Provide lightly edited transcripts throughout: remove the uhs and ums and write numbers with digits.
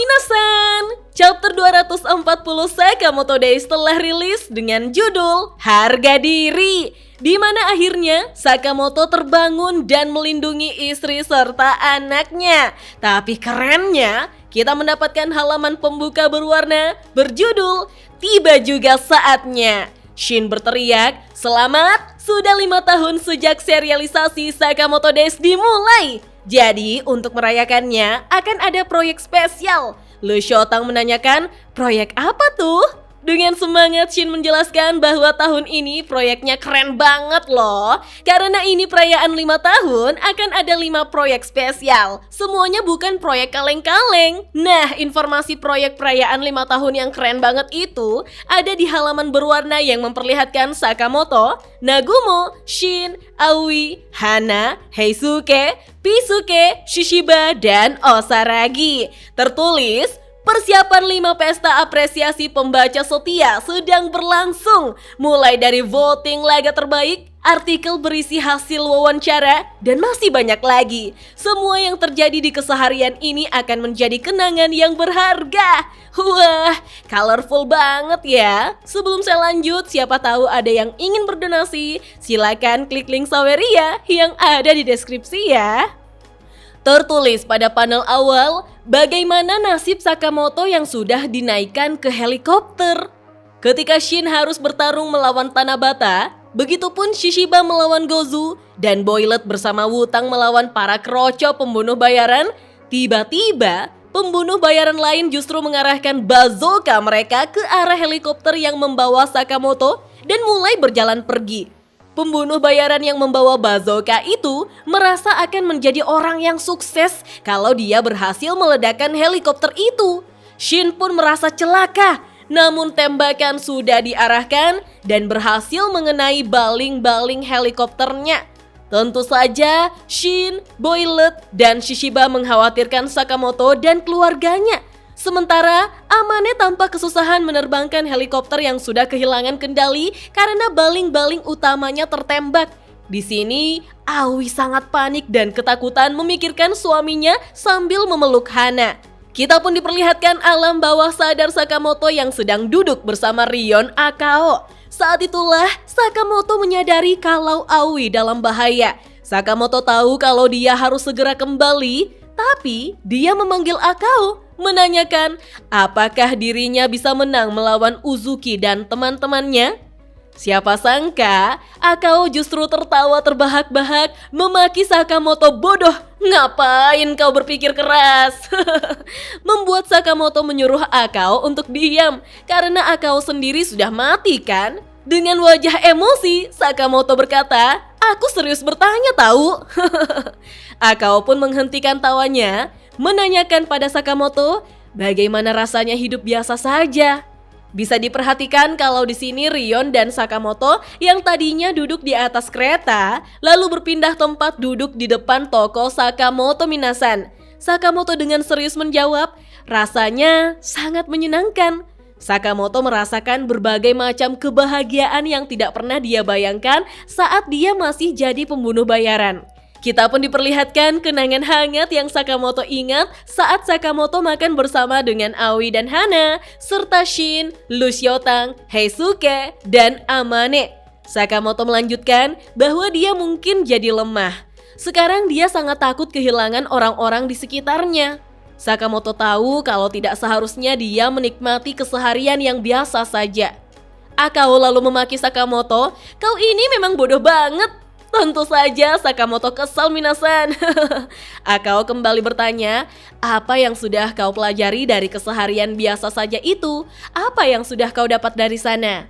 minasan! Chapter 240 Sakamoto Days telah rilis dengan judul Harga Diri, di mana akhirnya Sakamoto terbangun dan melindungi istri serta anaknya. Tapi kerennya, kita mendapatkan halaman pembuka berwarna berjudul Tiba Juga Saatnya. Shin berteriak, "Selamat! Sudah 5 tahun sejak serialisasi Sakamoto Days dimulai. Jadi untuk merayakannya akan ada proyek spesial." Lu Shotang menanyakan, "Proyek apa tuh?" Dengan semangat Shin menjelaskan bahwa tahun ini proyeknya keren banget loh. Karena ini perayaan 5 tahun, akan ada 5 proyek spesial. Semuanya bukan proyek kaleng-kaleng. Nah, informasi proyek perayaan 5 tahun yang keren banget itu ada di halaman berwarna yang memperlihatkan Sakamoto, Nagumo, Shin, Aoi, Hana, Heisuke, Pisuke, Shishiba, dan Osaragi. Tertulis, persiapan 5 pesta apresiasi pembaca setia sedang berlangsung. Mulai dari voting laga terbaik, artikel berisi hasil wawancara, dan masih banyak lagi. Semua yang terjadi di keseharian ini akan menjadi kenangan yang berharga. Wah, colorful banget ya. Sebelum saya lanjut, siapa tahu ada yang ingin berdonasi, silakan klik link Saweria yang ada di deskripsi ya. Tertulis pada panel awal, bagaimana nasib Sakamoto yang sudah dinaikkan ke helikopter. Ketika Shin harus bertarung melawan Tanabata, begitupun Shishiba melawan Gozu, dan Boilet bersama Wutang melawan para kroco pembunuh bayaran, tiba-tiba pembunuh bayaran lain justru mengarahkan bazooka mereka ke arah helikopter yang membawa Sakamoto dan mulai berjalan pergi. Pembunuh bayaran yang membawa bazooka itu merasa akan menjadi orang yang sukses kalau dia berhasil meledakkan helikopter itu. Shin pun merasa celaka, namun tembakan sudah diarahkan dan berhasil mengenai baling-baling helikopternya. Tentu saja Shin, Boilet, dan Shishiba mengkhawatirkan Sakamoto dan keluarganya. Sementara Amane tampak kesusahan menerbangkan helikopter yang sudah kehilangan kendali karena baling-baling utamanya tertembak. Di sini, Aoi sangat panik dan ketakutan memikirkan suaminya sambil memeluk Hana. Kita pun diperlihatkan alam bawah sadar Sakamoto yang sedang duduk bersama Rion Akao. Saat itulah Sakamoto menyadari kalau Aoi dalam bahaya. Sakamoto tahu kalau dia harus segera kembali, tapi dia memanggil Akao, menanyakan apakah dirinya bisa menang melawan Uzuki dan teman-temannya. Siapa sangka Akao justru tertawa terbahak-bahak memaki Sakamoto bodoh. "Ngapain kau berpikir keras?" Membuat Sakamoto menyuruh Akao untuk diam karena Akao sendiri sudah mati kan. Dengan wajah emosi, Sakamoto berkata, "Aku serius bertanya tahu." Akao pun menghentikan tawanya, menanyakan pada Sakamoto bagaimana rasanya hidup biasa saja. Bisa diperhatikan kalau di sini Rion dan Sakamoto yang tadinya duduk di atas kereta lalu berpindah tempat duduk di depan toko Sakamoto Minasan. Sakamoto dengan serius menjawab, rasanya sangat menyenangkan. Sakamoto merasakan berbagai macam kebahagiaan yang tidak pernah dia bayangkan saat dia masih jadi pembunuh bayaran. Kita pun diperlihatkan kenangan hangat yang Sakamoto ingat saat Sakamoto makan bersama dengan Aoi dan Hana, serta Shin, Lu Shotang, Heisuke, dan Amane. Sakamoto melanjutkan bahwa dia mungkin jadi lemah. Sekarang dia sangat takut kehilangan orang-orang di sekitarnya. Sakamoto tahu kalau tidak seharusnya dia menikmati keseharian yang biasa saja. Akao lalu memaki Sakamoto, "Kau ini memang bodoh banget." Tentu saja Sakamoto kesal minasan. Akao kembali bertanya, "Apa yang sudah kau pelajari dari keseharian biasa saja itu? Apa yang sudah kau dapat dari sana?"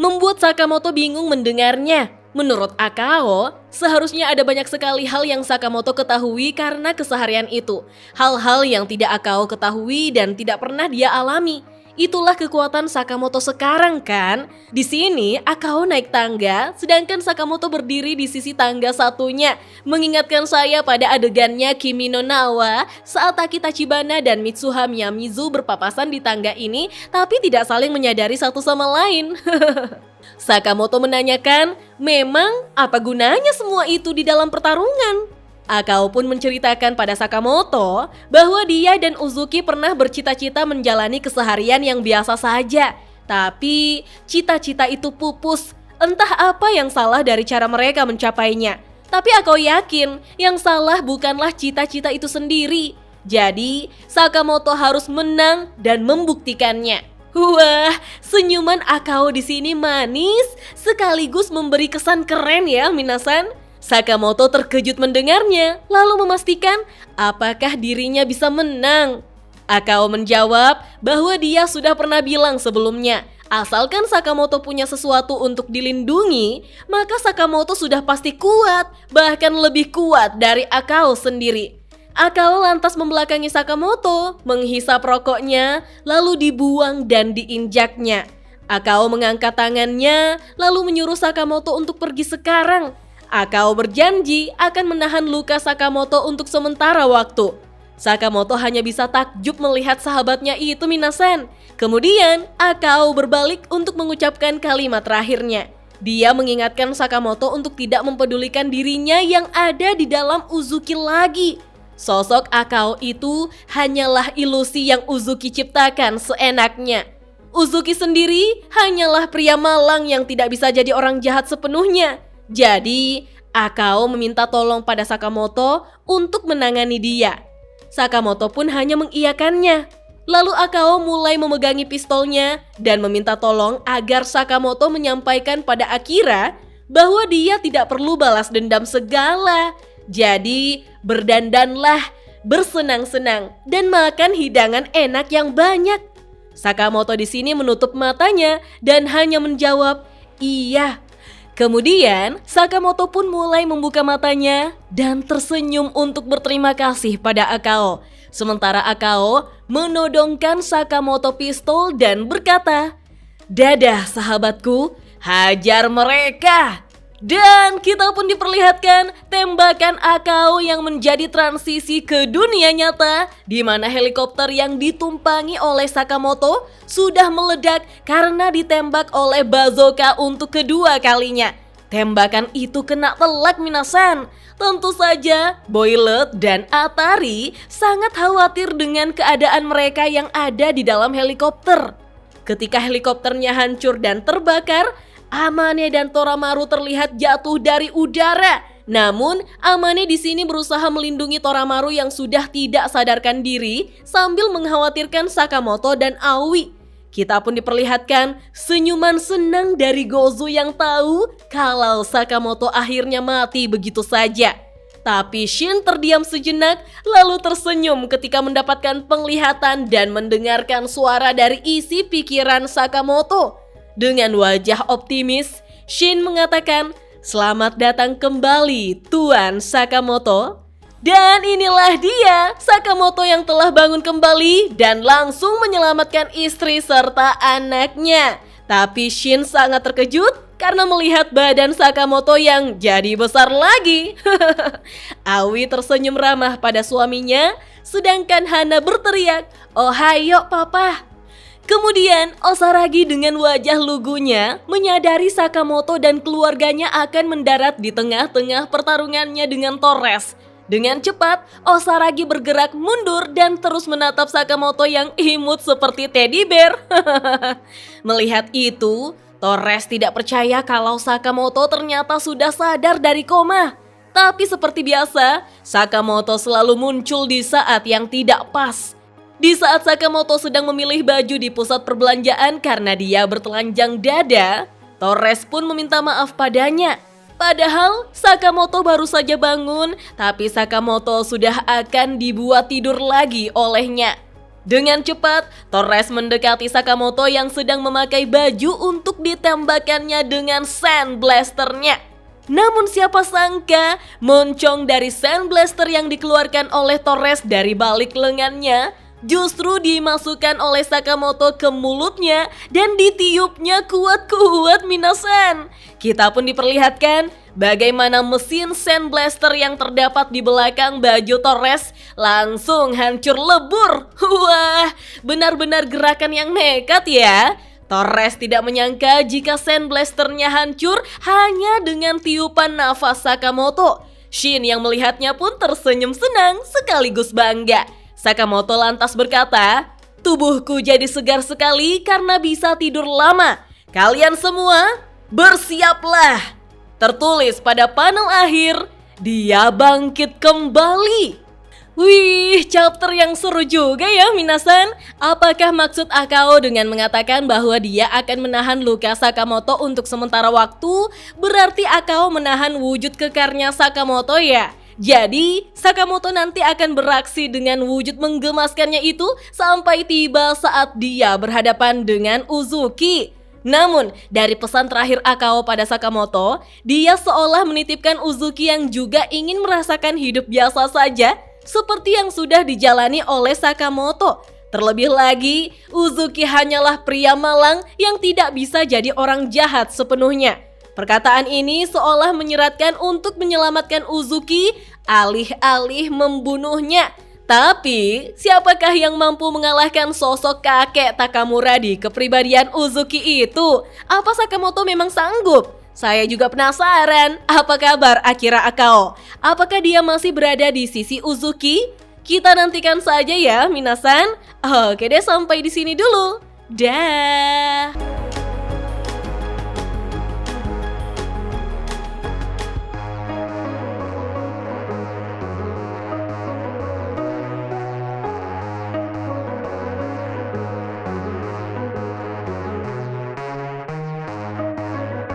Membuat Sakamoto bingung mendengarnya. Menurut Akao, seharusnya ada banyak sekali hal yang Sakamoto ketahui karena keseharian itu. Hal-hal yang tidak Akao ketahui dan tidak pernah dia alami. Itulah kekuatan Sakamoto sekarang kan? Di sini Akao naik tangga, sedangkan Sakamoto berdiri di sisi tangga satunya. Mengingatkan saya pada adegannya Kimi no Nawa saat Taki Tachibana dan Mitsuha Miyamizu berpapasan di tangga ini, tapi tidak saling menyadari satu sama lain. Sakamoto menanyakan, memang apa gunanya semua itu di dalam pertarungan? Akao pun menceritakan pada Sakamoto bahwa dia dan Uzuki pernah bercita-cita menjalani keseharian yang biasa saja. Tapi cita-cita itu pupus. Entah apa yang salah dari cara mereka mencapainya. Tapi Akao yakin yang salah bukanlah cita-cita itu sendiri. Jadi Sakamoto harus menang dan membuktikannya. Wah, senyuman Akao di sini manis sekaligus memberi kesan keren ya, minasan. Sakamoto terkejut mendengarnya, lalu memastikan apakah dirinya bisa menang. Akao menjawab bahwa dia sudah pernah bilang sebelumnya, asalkan Sakamoto punya sesuatu untuk dilindungi, maka Sakamoto sudah pasti kuat, bahkan lebih kuat dari Akao sendiri. Akao lantas membelakangi Sakamoto, menghisap rokoknya, lalu dibuang dan diinjaknya. Akao mengangkat tangannya, lalu menyuruh Sakamoto untuk pergi sekarang. Akao berjanji akan menahan luka Sakamoto untuk sementara waktu. Sakamoto hanya bisa takjub melihat sahabatnya itu, minasan. Kemudian, Akao berbalik untuk mengucapkan kalimat terakhirnya. Dia mengingatkan Sakamoto untuk tidak mempedulikan dirinya yang ada di dalam Uzuki lagi. Sosok Akao itu hanyalah ilusi yang Uzuki ciptakan seenaknya. Uzuki sendiri hanyalah pria malang yang tidak bisa jadi orang jahat sepenuhnya. Jadi, Akao meminta tolong pada Sakamoto untuk menangani dia. Sakamoto pun hanya mengiyakannya. Lalu Akao mulai memegangi pistolnya dan meminta tolong agar Sakamoto menyampaikan pada Akira bahwa dia tidak perlu balas dendam segala. Jadi, berdandanlah, bersenang-senang, dan makan hidangan enak yang banyak. Sakamoto di sini menutup matanya dan hanya menjawab, "Iya." Kemudian, Sakamoto pun mulai membuka matanya dan tersenyum untuk berterima kasih pada Akao. Sementara Akao menodongkan Sakamoto pistol dan berkata, "Dadah sahabatku, hajar mereka." Dan kita pun diperlihatkan tembakan Akao yang menjadi transisi ke dunia nyata, di mana helikopter yang ditumpangi oleh Sakamoto sudah meledak karena ditembak oleh bazooka untuk kedua kalinya. Tembakan itu kena telak, minasan. Tentu saja Boilet dan Atari sangat khawatir dengan keadaan mereka yang ada di dalam helikopter. Ketika helikopternya hancur dan terbakar, Amane dan Toramaru terlihat jatuh dari udara. Namun, Amane di sini berusaha melindungi Toramaru yang sudah tidak sadarkan diri sambil mengkhawatirkan Sakamoto dan Aoi. Kita pun diperlihatkan senyuman senang dari Gozu yang tahu kalau Sakamoto akhirnya mati begitu saja. Tapi Shin terdiam sejenak lalu tersenyum ketika mendapatkan penglihatan dan mendengarkan suara dari isi pikiran Sakamoto. Dengan wajah optimis, Shin mengatakan, "Selamat datang kembali, Tuan Sakamoto." Dan inilah dia, Sakamoto yang telah bangun kembali dan langsung menyelamatkan istri serta anaknya. Tapi Shin sangat terkejut karena melihat badan Sakamoto yang jadi besar lagi. Aoi tersenyum ramah pada suaminya, sedangkan Hana berteriak, "Ohayo papa." Kemudian Osaragi dengan wajah lugunya menyadari Sakamoto dan keluarganya akan mendarat di tengah-tengah pertarungannya dengan Torres. Dengan cepat, Osaragi bergerak mundur dan terus menatap Sakamoto yang imut seperti teddy bear. Melihat itu, Torres tidak percaya kalau Sakamoto ternyata sudah sadar dari koma. Tapi seperti biasa, Sakamoto selalu muncul di saat yang tidak pas. Di saat Sakamoto sedang memilih baju di pusat perbelanjaan karena dia bertelanjang dada, Torres pun meminta maaf padanya. Padahal Sakamoto baru saja bangun, tapi Sakamoto sudah akan dibuat tidur lagi olehnya. Dengan cepat, Torres mendekati Sakamoto yang sedang memakai baju untuk ditembakkannya dengan sand blasternya. Namun siapa sangka, moncong dari sand blaster yang dikeluarkan oleh Torres dari balik lengannya justru dimasukkan oleh Sakamoto ke mulutnya dan ditiupnya kuat-kuat, minasan. Kita pun diperlihatkan bagaimana mesin sand blaster yang terdapat di belakang baju Torres langsung hancur lebur. Wah, benar-benar gerakan yang nekat ya. Torres tidak menyangka jika sand blasternya hancur hanya dengan tiupan nafas Sakamoto. Shin yang melihatnya pun tersenyum senang sekaligus bangga. Sakamoto lantas berkata, "Tubuhku jadi segar sekali karena bisa tidur lama. Kalian semua, bersiaplah." Tertulis pada panel akhir, dia bangkit kembali. Wih, chapter yang seru juga ya minasan. Apakah maksud Akao dengan mengatakan bahwa dia akan menahan luka Sakamoto untuk sementara waktu? Berarti Akao menahan wujud kekarnya Sakamoto ya? Jadi, Sakamoto nanti akan beraksi dengan wujud menggemaskannya itu sampai tiba saat dia berhadapan dengan Uzuki. Namun, dari pesan terakhir Akao pada Sakamoto, dia seolah menitipkan Uzuki yang juga ingin merasakan hidup biasa saja seperti yang sudah dijalani oleh Sakamoto. Terlebih lagi, Uzuki hanyalah pria malang yang tidak bisa jadi orang jahat sepenuhnya. Perkataan ini seolah menyeratkan untuk menyelamatkan Uzuki alih-alih membunuhnya. Tapi, siapakah yang mampu mengalahkan sosok kakek Takamura di kepribadian Uzuki itu? Apa Sakamoto memang sanggup? Saya juga penasaran, apa kabar Akira Akao? Apakah dia masih berada di sisi Uzuki? Kita nantikan saja ya, minasan. Oke deh, sampai di sini dulu. Dah.